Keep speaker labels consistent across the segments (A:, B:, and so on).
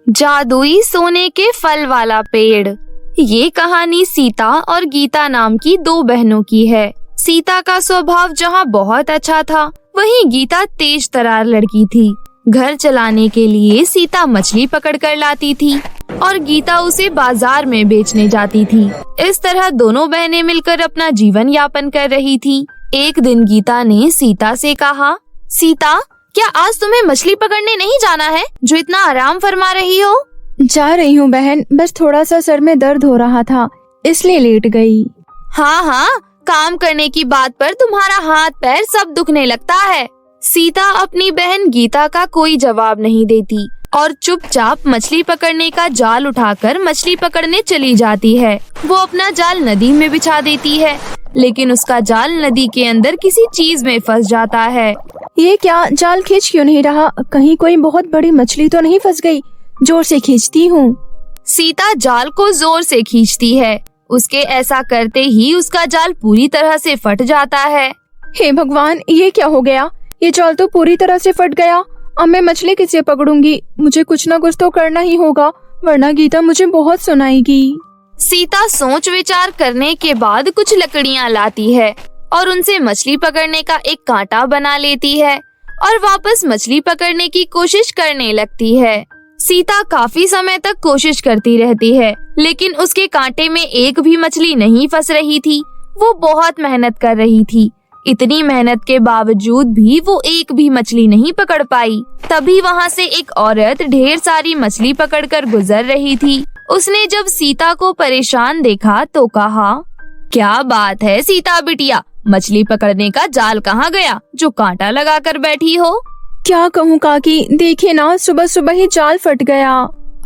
A: जादुई सोने के फल वाला पेड़। ये कहानी सीता और गीता नाम की दो बहनों की है। सीता का स्वभाव जहाँ बहुत अच्छा था, वहीं गीता तेज तरार लड़की थी। घर चलाने के लिए सीता मछली पकड़ कर लाती थी और गीता उसे बाजार में बेचने जाती थी। इस तरह दोनों बहनें मिलकर अपना जीवन यापन कर रही थी। एक दिन गीता ने सीता से कहा, सीता, क्या आज तुम्हें मछली पकड़ने नहीं जाना है जो इतना आराम फरमा रही हो?
B: जा रही हूँ बहन, बस थोड़ा सा सर में दर्द हो रहा था, इसलिए लेट गई।
A: हाँ हाँ, काम करने की बात पर तुम्हारा हाथ पैर सब दुखने लगता है। सीता अपनी बहन गीता का कोई जवाब नहीं देती और चुपचाप मछली पकड़ने का जाल उठाकर मछली पकड़ने चली जाती है। वो अपना जाल नदी में बिछा देती है, लेकिन उसका जाल नदी के अंदर किसी चीज में फंस जाता है।
B: ये क्या, जाल खींच क्यों नहीं रहा? कहीं कोई बहुत बड़ी मछली तो नहीं फंस गई? जोर से खींचती हूँ।
A: सीता जाल को जोर से खींचती है। उसके ऐसा करते ही उसका जाल पूरी तरह से फट जाता है।
B: हे भगवान, ये क्या हो गया? ये जाल तो पूरी तरह से फट गया। अब मैं मछली किससे पकड़ूंगी? मुझे कुछ न कुछ तो करना ही होगा, वरना गीता मुझे बहुत सुनाएगी।
A: सीता सोच विचार करने के बाद कुछ लकड़ियाँ लाती है और उनसे मछली पकड़ने का एक कांटा बना लेती है और वापस मछली पकड़ने की कोशिश करने लगती है। सीता काफी समय तक कोशिश करती रहती है, लेकिन उसके कांटे में एक भी मछली नहीं फंस रही थी। वो बहुत मेहनत कर रही थी। इतनी मेहनत के बावजूद भी वो एक भी मछली नहीं पकड़ पाई। तभी वहाँ से एक औरत ढेर सारी मछली पकड़कर गुजर रही थी। उसने जब सीता को परेशान देखा तो कहा, क्या बात है सीता बिटिया, मछली पकड़ने का जाल कहाँ गया जो कांटा लगा कर बैठी हो?
B: क्या कहूँ काकी, देखे ना, सुबह सुबह ही जाल फट गया।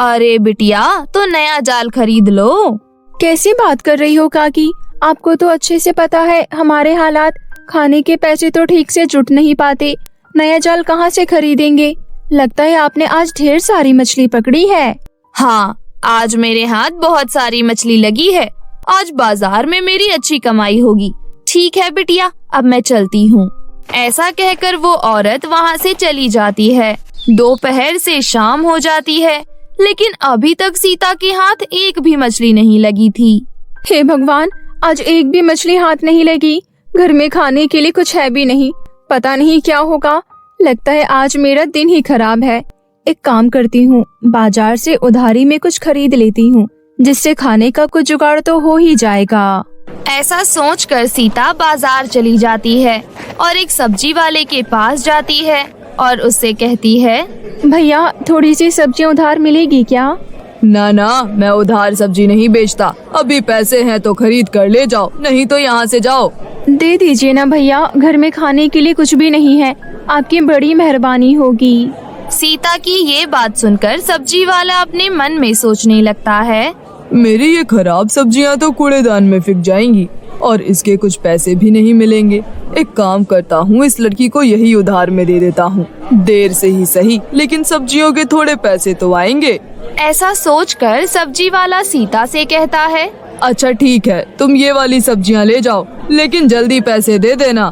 A: अरे बिटिया, तो नया जाल खरीद लो।
B: कैसी बात कर रही हो काकी? आपको तो अच्छे से पता है हमारे हालात, खाने के पैसे तो ठीक से जुट नहीं पाते, नया जाल कहाँ से खरीदेंगे? लगता है आपने आज ढेर सारी मछली पकड़ी है।
A: हाँ, आज मेरे हाथ बहुत सारी मछली लगी है। आज बाजार में मेरी अच्छी कमाई होगी। ठीक है बिटिया, अब मैं चलती हूँ। ऐसा कहकर वो औरत वहाँ से चली जाती है। दोपहर से शाम हो जाती है, लेकिन अभी तक सीता के हाथ एक भी मछली नहीं लगी थी।
B: हे भगवान, आज एक भी मछली हाथ नहीं लगी। घर में खाने के लिए कुछ है भी नहीं, पता नहीं क्या होगा। लगता है आज मेरा दिन ही खराब है। एक काम करती हूँ, बाजार से उधारी में कुछ खरीद लेती हूँ, जिससे खाने का कुछ जुगाड़ तो हो ही जाएगा।
A: ऐसा सोचकर सीता बाजार चली जाती है और एक सब्जी वाले के पास जाती है और उससे कहती है,
B: भैया, थोड़ी सी सब्जियाँ उधार मिलेगी क्या?
C: ना ना, मैं उधार सब्जी नहीं बेचता। अभी पैसे हैं तो खरीद कर ले जाओ, नहीं तो यहाँ से जाओ।
B: दे दीजिए ना भैया, घर में खाने के लिए कुछ भी नहीं है, आपकी बड़ी मेहरबानी होगी।
A: सीता की ये बात सुनकर सब्जी वाला अपने मन में सोचने लगता है,
C: मेरी ये खराब सब्जियां तो कूड़ेदान में फिक जाएंगी और इसके कुछ पैसे भी नहीं मिलेंगे। एक काम करता हूँ, इस लड़की को यही उधार में दे देता हूँ। देर से ही सही, लेकिन सब्जियों के थोड़े पैसे तो आएंगे।
A: ऐसा सोचकर सब्जी वाला सीता से कहता है,
C: अच्छा ठीक है, तुम ये वाली सब्जियां ले जाओ, लेकिन जल्दी पैसे दे देना।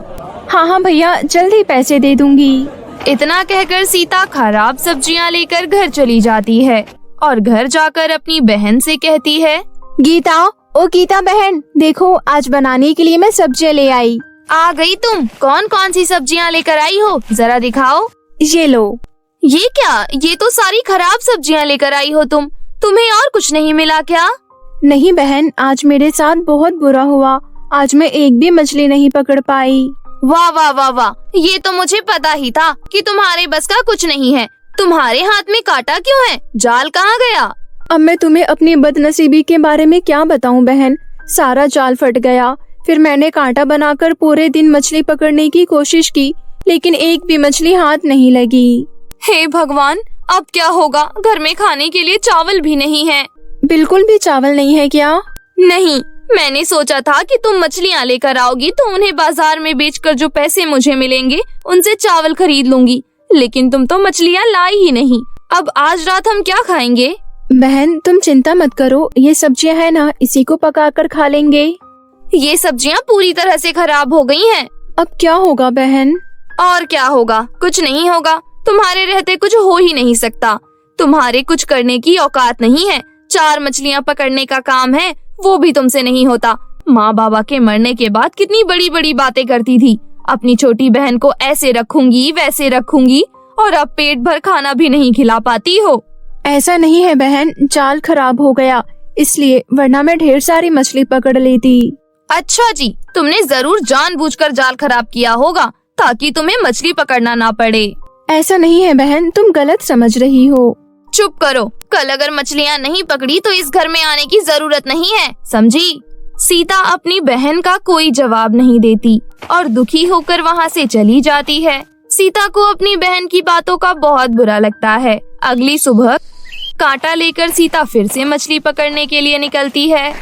B: हाँ हाँ भैया, जल्दी पैसे दे दूंगी।
A: इतना कहकर सीता खराब सब्जियां लेकर घर चली जाती है और घर जाकर अपनी बहन से कहती है,
B: गीता, ओ गीता बहन, देखो आज बनाने के लिए मैं सब्जियां ले आई।
A: आ गई तुम? कौन कौन सी सब्जियां लेकर आई हो, जरा दिखाओ।
B: ये लो।
A: ये क्या, ये तो सारी खराब सब्जियां लेकर आई हो तुम। तुम्हें और कुछ नहीं मिला क्या?
B: नहीं बहन, आज मेरे साथ बहुत बुरा हुआ। आज मैं एक भी मछली नहीं पकड़ पाई।
A: वाह वाह वाह वाह, ये तो मुझे पता ही था कि तुम्हारे बस का कुछ नहीं है। तुम्हारे हाथ में कांटा क्यों है? जाल कहाँ गया?
B: अब मैं तुम्हें अपनी बदनसीबी के बारे में क्या बताऊं बहन। सारा जाल फट गया। फिर मैंने कांटा बनाकर पूरे दिन मछली पकड़ने की कोशिश की, लेकिन एक भी मछली हाथ नहीं लगी।
A: हे भगवान, अब क्या होगा? घर में खाने के लिए चावल भी नहीं है।
B: बिल्कुल भी चावल नहीं है क्या?
A: नहीं, मैंने सोचा था कि तुम मछलियाँ लेकर आओगी तो उन्हें बाजार में बेचकर जो पैसे मुझे मिलेंगे उनसे चावल खरीद लूंगी, लेकिन तुम तो मछलियाँ लाई ही नहीं। अब आज रात हम क्या खाएंगे?
B: बहन तुम चिंता मत करो, ये सब्जियां है ना, इसी को पकाकर खा लेंगे।
A: ये सब्जियां पूरी तरह से खराब हो गई हैं।
B: अब क्या होगा बहन?
A: और क्या होगा? कुछ नहीं होगा। तुम्हारे रहते कुछ हो ही नहीं सकता। तुम्हारे कुछ करने की औकात नहीं है। 4 मछलियाँ पकड़ने का काम है, वो भी तुमसे नहीं होता। माँ बाबा के मरने के बाद कितनी बड़ी बड़ी बातें करती थी, अपनी छोटी बहन को ऐसे रखूंगी वैसे रखूंगी, और अब पेट भर खाना भी नहीं खिला पाती हो।
B: ऐसा नहीं है बहन, जाल खराब हो गया इसलिए, वरना मैं ढेर सारी मछली पकड़ लेती।
A: अच्छा जी, तुमने जरूर जानबूझकर जाल खराब किया होगा ताकि तुम्हें मछली पकड़ना ना पड़े।
B: ऐसा नहीं है बहन, तुम गलत समझ रही हो।
A: चुप करो, कल अगर मछलियाँ नहीं पकड़ी तो इस घर में आने की जरूरत नहीं है, समझी? सीता अपनी बहन का कोई जवाब नहीं देती और दुखी होकर वहाँ से चली जाती है। सीता को अपनी बहन की बातों का बहुत बुरा लगता है। अगली सुबह कांटा लेकर सीता फिर से मछली पकड़ने के लिए निकलती है।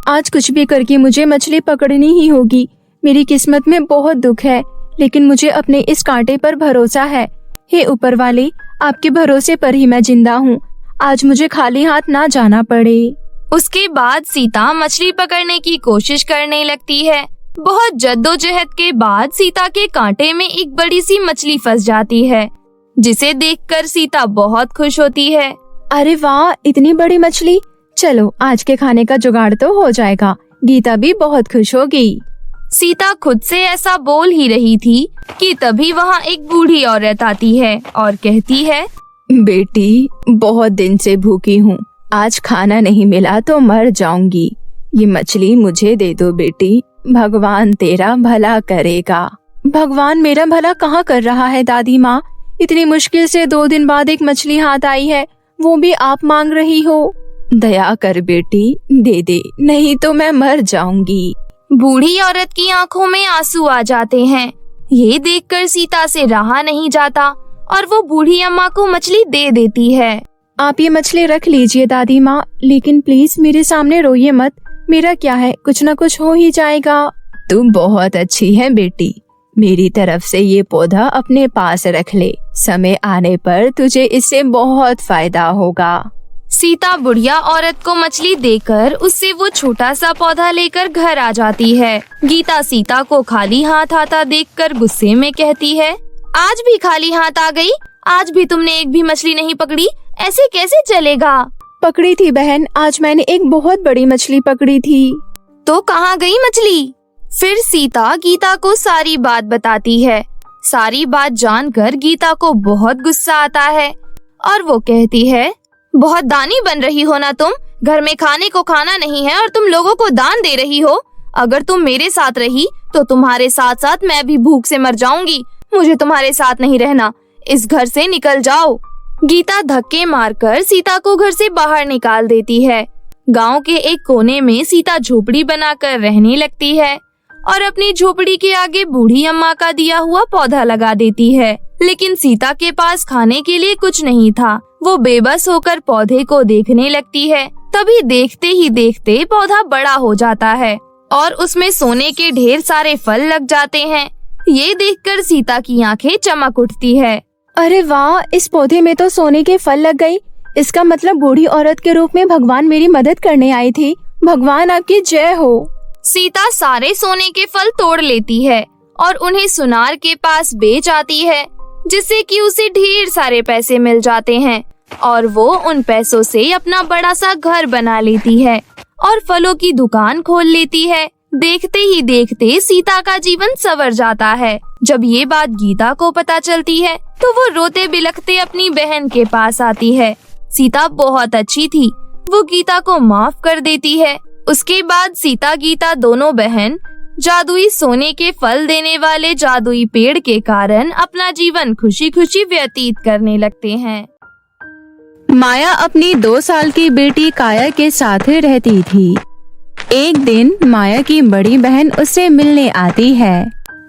B: आज कुछ भी करके मुझे मछली पकड़नी ही होगी। मेरी किस्मत में बहुत दुख है, लेकिन मुझे अपने इस कांटे पर भरोसा है। हे ऊपर वाले, आपके भरोसे पर ही मैं जिंदा हूँ। आज मुझे खाली हाथ ना जाना पड़े।
A: उसके बाद सीता मछली पकड़ने की कोशिश करने लगती है। बहुत जद्दोजहद के बाद सीता के कांटे में एक बड़ी सी मछली फंस जाती है, जिसे देखकर सीता बहुत खुश होती है।
B: अरे वाह, इतनी बड़ी मछली! चलो आज के खाने का जुगाड़ तो हो जाएगा। गीता भी बहुत खुश होगी।
A: सीता खुद से ऐसा बोल ही रही थी कि तभी वहाँ एक बूढ़ी औरत आती है और कहती है,
B: बेटी, बहुत दिन से भूखी हूँ। आज खाना नहीं मिला तो मर जाऊंगी। ये मछली मुझे दे दो बेटी, भगवान तेरा भला करेगा। भगवान मेरा भला कहाँ कर रहा है दादी माँ? इतनी मुश्किल से 2 दिन बाद एक मछली हाथ आई है, वो भी आप मांग रही हो। दया कर बेटी, दे दे, नहीं तो मैं मर जाऊंगी।
A: बूढ़ी औरत की आंखों में आंसू आ जाते हैं। ये देखकर सीता से रहा नहीं जाता और वो बूढ़ी अम्मा को मछली दे देती है।
B: आप ये मछली रख लीजिए दादी माँ, लेकिन प्लीज मेरे सामने रोइए मत। मेरा क्या है, कुछ न कुछ हो ही जाएगा। तुम बहुत अच्छी है बेटी, मेरी तरफ से ये पौधा अपने पास रख ले। समय आने पर तुझे इससे बहुत फायदा होगा।
A: सीता बुढ़िया औरत को मछली देकर उससे वो छोटा सा पौधा लेकर घर आ जाती है। गीता सीता को खाली हाथ आता देखकर गुस्से में कहती है, आज भी खाली हाथ आ गई? आज भी तुमने एक भी मछली नहीं पकड़ी? ऐसे कैसे चलेगा?
B: पकड़ी थी बहन, आज मैंने एक बहुत बड़ी मछली पकड़ी थी।
A: तो कहाँ गई मछली? फिर सीता गीता को सारी बात बताती है। सारी बात जानकर गीता को बहुत गुस्सा आता है और वो कहती है, बहुत दानी बन रही हो ना तुम। घर में खाने को खाना नहीं है और तुम लोगों को दान दे रही हो। अगर तुम मेरे साथ रही तो तुम्हारे साथ साथ मैं भी भूख से मर जाऊंगी। मुझे तुम्हारे साथ नहीं रहना, इस घर से निकल जाओ। गीता धक्के मारकर सीता को घर से बाहर निकाल देती है। गांव के एक कोने में सीता झोपड़ी बनाकर रहने लगती है और अपनी झोपड़ी के आगे बूढ़ी अम्मा का दिया हुआ पौधा लगा देती है। लेकिन सीता के पास खाने के लिए कुछ नहीं था। वो बेबस होकर पौधे को देखने लगती है। तभी देखते ही देखते पौधा बड़ा हो जाता है और उसमें सोने के ढेर सारे फल लग जाते हैं। ये देखकर सीता की आंखें चमक उठती है।
B: अरे वाह, इस पौधे में तो सोने के फल लग गई। इसका मतलब बूढ़ी औरत के रूप में भगवान मेरी मदद करने आई थी। भगवान आपकी जय हो।
A: सीता सारे सोने के फल तोड़ लेती है और उन्हें सुनार के पास बेच आती है, जिससे कि उसे ढेर सारे पैसे मिल जाते हैं और वो उन पैसों से अपना बड़ा सा घर बना लेती है और फलों की दुकान खोल लेती है। देखते ही देखते सीता का जीवन संवर जाता है। जब ये बात गीता को पता चलती है तो वो रोते बिलखते अपनी बहन के पास आती है। सीता बहुत अच्छी थी, वो गीता को माफ कर देती है। उसके बाद सीता गीता दोनों बहन जादुई सोने के फल देने वाले जादुई पेड़ के कारण अपना जीवन खुशी खुशी व्यतीत करने लगते हैं।
B: माया अपनी 2 साल की बेटी काया के साथ रहती थी। एक दिन माया की बड़ी बहन उससे मिलने आती है।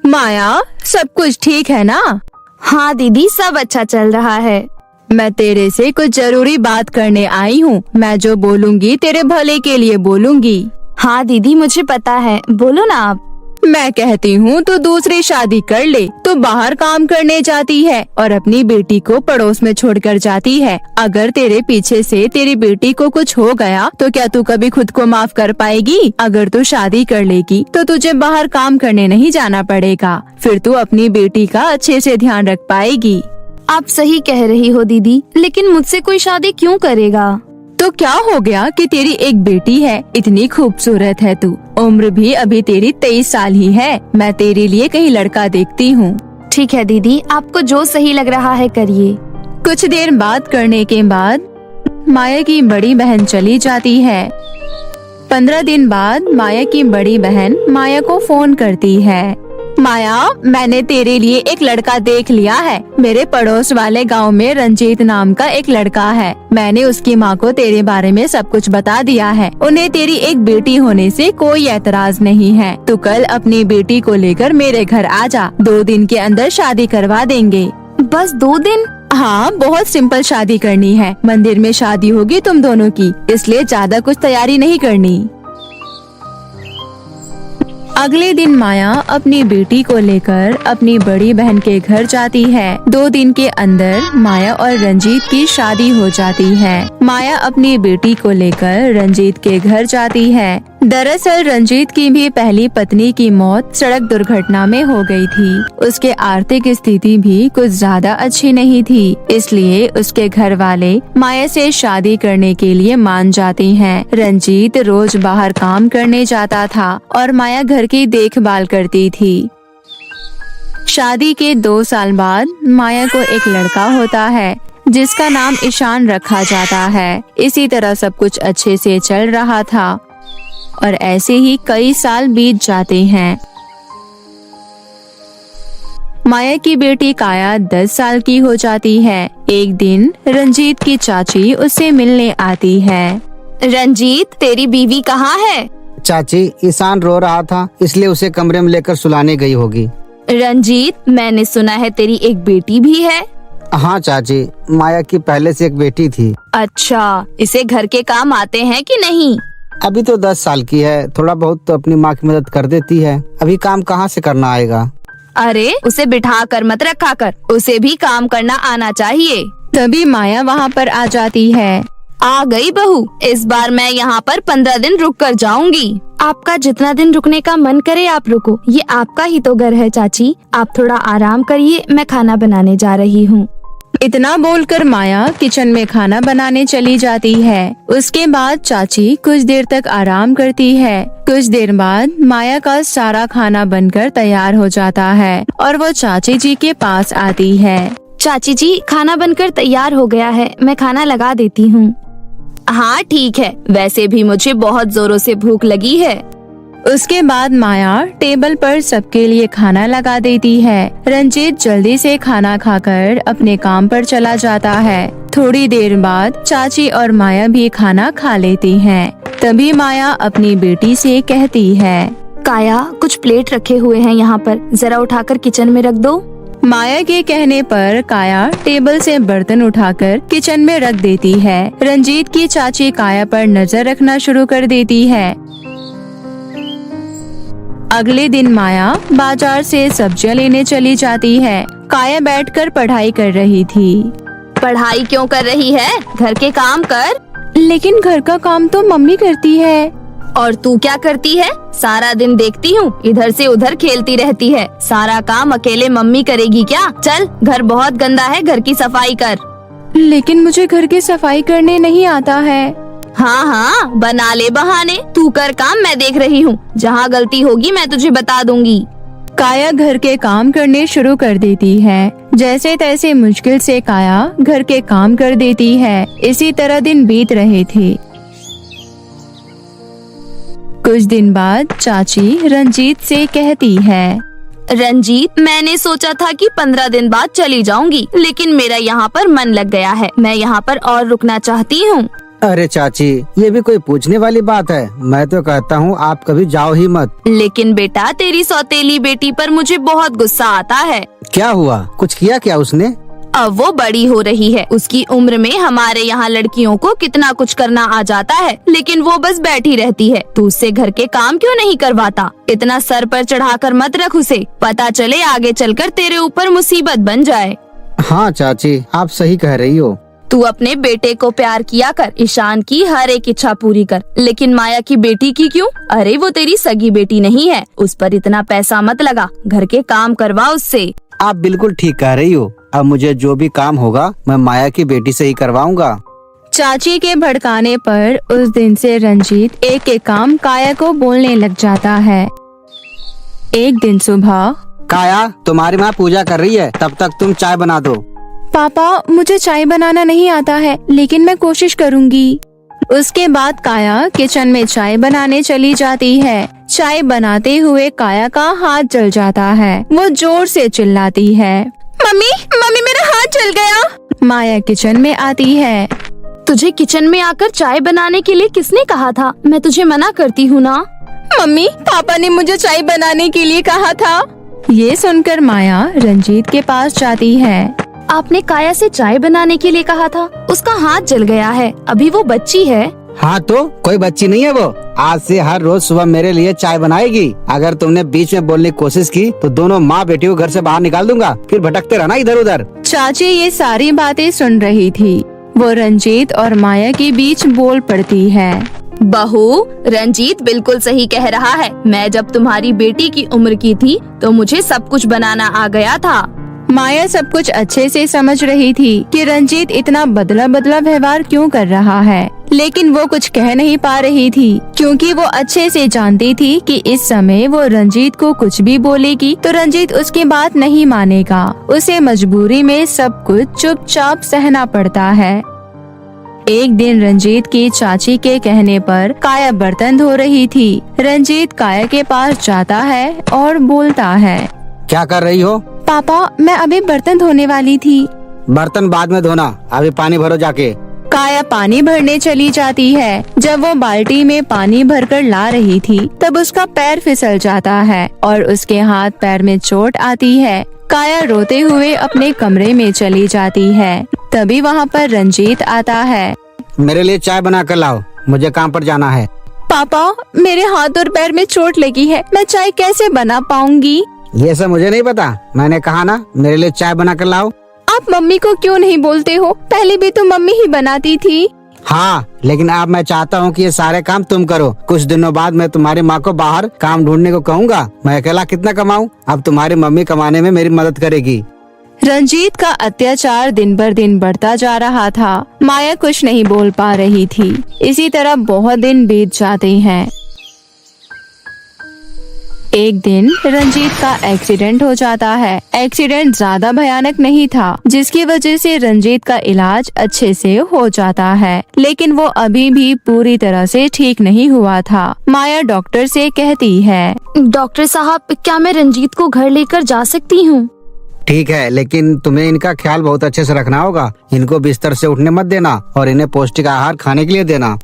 B: माया, सब कुछ ठीक है ना?
A: हाँ दीदी, सब अच्छा चल रहा है।
B: मैं तेरे से कुछ जरूरी बात करने आई हूँ। मैं जो बोलूँगी तेरे भले के लिए बोलूँगी।
A: हाँ दीदी, मुझे पता है, बोलो ना आप।
B: मैं कहती हूँ तो दूसरी शादी कर ले। तो बाहर काम करने जाती है और अपनी बेटी को पड़ोस में छोड़कर जाती है। अगर तेरे पीछे से तेरी बेटी को कुछ हो गया तो क्या तू कभी खुद को माफ कर पाएगी? अगर तू शादी कर लेगी तो तुझे बाहर काम करने नहीं जाना पड़ेगा। फिर तू अपनी बेटी का अच्छे से ध्यान रख पाएगी।
A: आप सही कह रही हो दीदी, लेकिन मुझसे कोई शादी क्यों करेगा?
B: तो क्या हो गया कि तेरी एक बेटी है, इतनी खूबसूरत है तू, उम्र भी अभी तेरी 23 साल ही है। मैं तेरे लिए कहीं लड़का देखती हूँ।
A: ठीक है दीदी, आपको जो सही लग रहा है करिए।
B: कुछ देर बात करने के बाद माया की बड़ी बहन चली जाती है। 15 दिन बाद माया की बड़ी बहन माया को फोन करती है। माया, मैंने तेरे लिए एक लड़का देख लिया है। मेरे पड़ोस वाले गांव में रंजीत नाम का एक लड़का है। मैंने उसकी माँ को तेरे बारे में सब कुछ बता दिया है। उन्हें तेरी एक बेटी होने से कोई एतराज नहीं है। तू कल अपनी बेटी को लेकर मेरे घर आ जा। 2 दिन के अंदर शादी करवा देंगे।
A: बस 2 दिन?
B: हाँ, बहुत सिंपल शादी करनी है। मंदिर में शादी होगी तुम दोनों की, इसलिए ज्यादा कुछ तैयारी नहीं करनी। अगले दिन माया अपनी बेटी को लेकर अपनी बड़ी बहन के घर जाती है। 2 दिन के अंदर माया और रंजीत की शादी हो जाती है। माया अपनी बेटी को लेकर रंजीत के घर जाती है। दरअसल रंजीत की भी पहली पत्नी की मौत सड़क दुर्घटना में हो गई थी। उसके आर्थिक स्थिति भी कुछ ज्यादा अच्छी नहीं थी, इसलिए उसके घर वाले माया से शादी करने के लिए मान जाते हैं। रंजीत रोज बाहर काम करने जाता था और माया घर की देखभाल करती थी। शादी के 2 साल बाद माया को एक लड़का होता है जिसका नाम ईशान रखा जाता है। इसी तरह सब कुछ अच्छे से चल रहा था और ऐसे ही कई साल बीत जाते हैं। माया की बेटी काया 10 साल की हो जाती है। एक दिन रंजीत की चाची उससे मिलने आती है।
A: रंजीत, तेरी बीवी कहाँ है?
D: चाची, ईशान रो रहा था, इसलिए उसे कमरे में लेकर सुलाने गई होगी।
A: रंजीत, मैंने सुना है तेरी एक बेटी भी है।
D: हाँ चाची, माया की पहले से एक बेटी थी।
A: अच्छा, इसे घर के काम आते हैं कि नहीं?
D: अभी तो 10 साल की है, थोड़ा बहुत तो अपनी माँ की मदद कर देती है। अभी काम कहाँ से करना आएगा?
A: अरे, उसे बिठा कर मत रखा कर, उसे भी काम करना आना चाहिए।
B: तभी माया वहाँ पर आ जाती है।
A: आ गई बहू, इस बार मैं यहाँ पर 15 दिन रुक कर जाऊंगी। आपका जितना दिन रुकने का मन करे आप रुको, ये आपका ही तो घर है चाची। आप थोड़ा आराम करिए, मैं खाना बनाने जा रही हूँ।
B: इतना बोलकर माया किचन में खाना बनाने चली जाती है। उसके बाद चाची कुछ देर तक आराम करती है। कुछ देर बाद माया का सारा खाना बनकर तैयार हो जाता है और वो चाची जी के पास आती है।
A: चाची जी, खाना बनकर तैयार हो गया है, मैं खाना लगा देती हूँ। हाँ ठीक है, वैसे भी मुझे बहुत जोरों से भूख लगी है।
B: उसके बाद माया टेबल पर सबके लिए खाना लगा देती है। रंजीत जल्दी से खाना खाकर अपने काम पर चला जाता है। थोड़ी देर बाद चाची और माया भी खाना खा लेती हैं। तभी माया अपनी बेटी से कहती है,
A: काया, कुछ प्लेट रखे हुए हैं यहाँ पर, जरा उठाकर किचन में रख दो।
B: माया के कहने पर काया टेबल से बर्तन उठाकर किचन में रख देती है। रंजीत की चाची काया पर नजर रखना शुरू कर देती है। अगले दिन माया बाजार से सब्जियां लेने चली जाती है। काया बैठकर पढ़ाई कर रही थी।
A: पढ़ाई क्यों कर रही है? घर के काम कर।
B: लेकिन घर का काम तो मम्मी करती है।
A: और तू क्या करती है? सारा दिन देखती हूँ इधर से उधर खेलती रहती है। सारा काम अकेले मम्मी करेगी क्या? चल, घर बहुत गंदा है, घर की सफाई कर।
B: लेकिन मुझे घर की सफाई करने नहीं आता है।
A: हाँ हाँ, बना ले बहाने। तू कर काम, मैं देख रही हूँ। जहाँ गलती होगी मैं तुझे बता दूंगी।
B: काया घर के काम करने शुरू कर देती है। जैसे तैसे मुश्किल से काया घर के काम कर देती है। इसी तरह दिन बीत रहे थे। कुछ दिन बाद चाची रंजीत से कहती है,
A: रंजीत, मैंने सोचा था कि 15 दिन बाद चली जाऊंगी, लेकिन मेरा यहाँ पर मन लग गया है। मैं यहाँ पर और रुकना चाहती हूँ।
D: अरे चाची, ये भी कोई पूछने वाली बात है? मैं तो कहता हूँ आप कभी जाओ ही मत।
A: लेकिन बेटा, तेरी सौतेली बेटी पर मुझे बहुत गुस्सा आता है।
D: क्या हुआ? कुछ किया क्या उसने?
A: अब वो बड़ी हो रही है। उसकी उम्र में हमारे यहाँ लड़कियों को कितना कुछ करना आ जाता है, लेकिन वो बस बैठी रहती है। तू उससे घर के काम क्यों नहीं करवाता? इतना सर पर चढ़ाकर मत रख उसे, पता चले आगे चलकर तेरे ऊपर मुसीबत बन जाए।
D: हाँ चाची, आप सही कह रही हो।
A: तू अपने बेटे को प्यार किया कर, ईशान की हर एक इच्छा पूरी कर, लेकिन माया की बेटी की क्यों? अरे वो तेरी सगी बेटी नहीं है, उस पर इतना पैसा मत लगा, घर के काम करवा उससे।
D: आप बिल्कुल ठीक कह रही हो। अब मुझे जो भी काम होगा मैं माया की बेटी से ही करवाऊंगा।
B: चाची के भड़काने पर उस दिन से रंजीत एक एक काम काया को बोलने लग जाता है। एक दिन सुबह,
D: काया, तुम्हारी माँ पूजा कर रही है, तब तक तुम चाय बना दो।
B: पापा मुझे चाय बनाना नहीं आता है, लेकिन मैं कोशिश करूँगी। उसके बाद काया किचन में चाय बनाने चली जाती है। चाय बनाते हुए काया का हाथ जल जाता है। वो जोर से चिल्लाती है, मम्मी मम्मी मेरा हाथ जल गया। माया किचन में आती है।
A: तुझे किचन में आकर चाय बनाने के लिए किसने कहा था? मैं तुझे मना करती हूँ ना।
B: मम्मी, पापा ने मुझे चाय बनाने के लिए कहा था। ये सुनकर माया रंजीत के पास जाती है।
A: आपने काया से चाय बनाने के लिए कहा था, उसका हाथ जल गया है, अभी वो बच्ची है।
D: हाँ तो कोई बच्ची नहीं है वो, आज से हर रोज सुबह मेरे लिए चाय बनाएगी। अगर तुमने बीच में बोलने की कोशिश की तो दोनों माँ बेटी को घर से बाहर निकाल दूंगा, फिर भटकते रहना इधर उधर।
B: चाची ये सारी बातें सुन रही थी। वो रंजीत और माया के बीच बोल पड़ती है।
A: बहू, रंजीत बिल्कुल सही कह रहा है। मैं जब तुम्हारी बेटी की उम्र की थी तो मुझे सब कुछ बनाना आ गया था।
B: माया सब कुछ अच्छे से समझ रही थी कि रंजीत इतना बदला बदला व्यवहार क्यों कर रहा है, लेकिन वो कुछ कह नहीं पा रही थी, क्योंकि वो अच्छे से जानती थी कि इस समय वो रंजीत को कुछ भी बोलेगी तो रंजीत उसकी बात नहीं मानेगा। उसे मजबूरी में सब कुछ चुपचाप सहना पड़ता है। एक दिन रंजीत की चाची के कहने पर काया बर्तन धो रही थी। रंजीत काया के पास जाता है और बोलता है,
D: क्या कर रही हो?
B: पापा मैं अभी बर्तन धोने वाली थी।
D: बर्तन बाद में धोना, अभी पानी भरो जाके।
B: काया पानी भरने चली जाती है। जब वो बाल्टी में पानी भरकर ला रही थी तब उसका पैर फिसल जाता है और उसके हाथ पैर में चोट आती है। काया रोते हुए अपने कमरे में चली जाती है। तभी वहाँ पर रंजीत आता है।
D: मेरे लिए चाय बना कर लाओ, मुझे काम पर जाना है।
B: पापा मेरे हाथ और पैर में चोट लगी है, मैं चाय कैसे बना पाऊंगी?
D: ये सब मुझे नहीं पता, मैंने कहा ना मेरे लिए चाय बना कर लाओ।
B: आप मम्मी को क्यों नहीं बोलते हो? पहले भी तो मम्मी ही बनाती थी।
D: हाँ, लेकिन अब मैं चाहता हूँ कि ये सारे काम तुम करो। कुछ दिनों बाद मैं तुम्हारी माँ को बाहर काम ढूंढने को कहूँगा। मैं अकेला कितना कमाऊँ? अब तुम्हारी मम्मी कमाने में मेरी मदद करेगी।
B: रंजीत का अत्याचार दिन भर दिन बढ़ता जा रहा था। माया कुछ नहीं बोल पा रही थी। इसी तरह बहुत दिन बीत जाते हैं। एक दिन रंजीत का एक्सीडेंट हो जाता है। एक्सीडेंट ज्यादा भयानक नहीं था, जिसकी वजह से रंजीत का इलाज अच्छे से हो जाता है, लेकिन वो अभी भी पूरी तरह से ठीक नहीं हुआ था। माया डॉक्टर से कहती है,
A: डॉक्टर साहब क्या मैं रंजीत को घर लेकर जा सकती हूँ?
D: ठीक है, लेकिन तुम्हें इनका ख्याल बहुत अच्छे से रखना होगा। इनको बिस्तर से उठने मत देना और इन्हें पौष्टिक आहार खाने के लिए देना।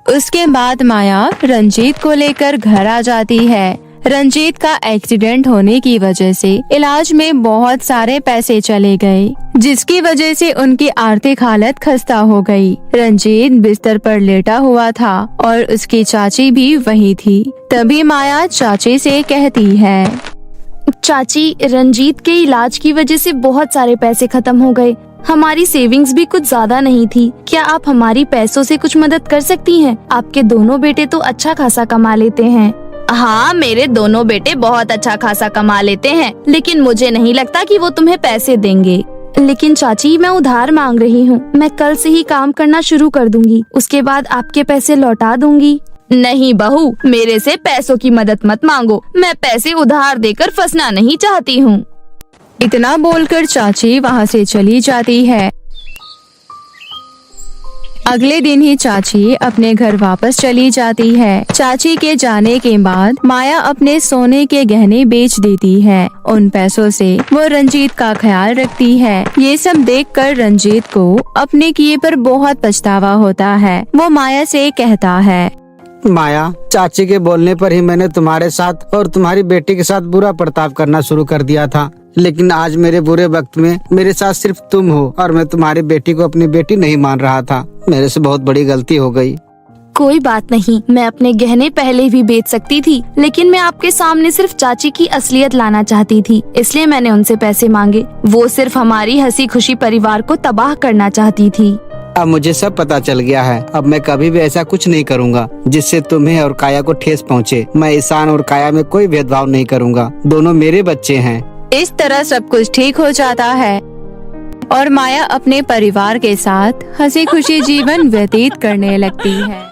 B: उसके बाद माया रंजीत को लेकर घर आ जाती है। रंजीत का एक्सीडेंट होने की वजह से इलाज में बहुत सारे पैसे चले गए, जिसकी वजह से उनकी आर्थिक हालत खस्ता हो गई। रंजीत बिस्तर पर लेटा हुआ था और उसकी चाची भी वहीं थी। तभी माया चाची से कहती है,
A: चाची, रंजीत के इलाज की वजह से बहुत सारे पैसे खत्म हो गए। हमारी सेविंग्स भी कुछ ज्यादा नहीं थी। क्या आप हमारी पैसों से कुछ मदद कर सकती हैं? आपके दोनों बेटे तो अच्छा खासा कमा लेते हैं। हाँ, मेरे दोनों बेटे बहुत अच्छा खासा कमा लेते हैं, लेकिन मुझे नहीं लगता कि वो तुम्हें पैसे देंगे। लेकिन चाची, मैं उधार मांग रही हूँ। मैं कल से ही काम करना शुरू कर दूंगी, उसके बाद आपके पैसे लौटा दूंगी। नहीं बहू, मेरे से पैसों की मदद मत मांगो। मैं पैसे उधार देकर फंसना नहीं चाहती हूँ।
B: इतना बोलकर चाची वहाँ से चली जाती है। अगले दिन ही चाची अपने घर वापस चली जाती है। चाची के जाने के बाद माया अपने सोने के गहने बेच देती है। उन पैसों से वो रंजीत का ख्याल रखती है। ये सब देखकर रंजीत को अपने किए पर बहुत पछतावा होता है। वो माया से कहता है,
D: माया, चाची के बोलने पर ही मैंने तुम्हारे साथ और तुम्हारी बेटी के साथ बुरा बर्ताव करना शुरू कर दिया था, लेकिन आज मेरे बुरे वक्त में मेरे साथ सिर्फ तुम हो और मैं तुम्हारी बेटी को अपनी बेटी नहीं मान रहा था। मेरे से बहुत बड़ी गलती हो गई।
A: कोई बात नहीं, मैं अपने गहने पहले भी बेच सकती थी, लेकिन मैं आपके सामने सिर्फ चाची की असलियत लाना चाहती थी, इसलिए मैंने उनसे पैसे मांगे। वो सिर्फ हमारी हंसी खुशी परिवार को तबाह करना चाहती थी।
D: अब मुझे सब पता चल गया है। अब मैं कभी भी ऐसा कुछ नहीं करूँगा जिससे तुम्हें और काया को ठेस पहुँचे। मैं ईशान और काया में कोई भेदभाव नहीं करूँगा। दोनों मेरे बच्चे हैं।
B: इस तरह सब कुछ ठीक हो जाता है। और माया अपने परिवार के साथ हंसी खुशी जीवन व्यतीत करने लगती है।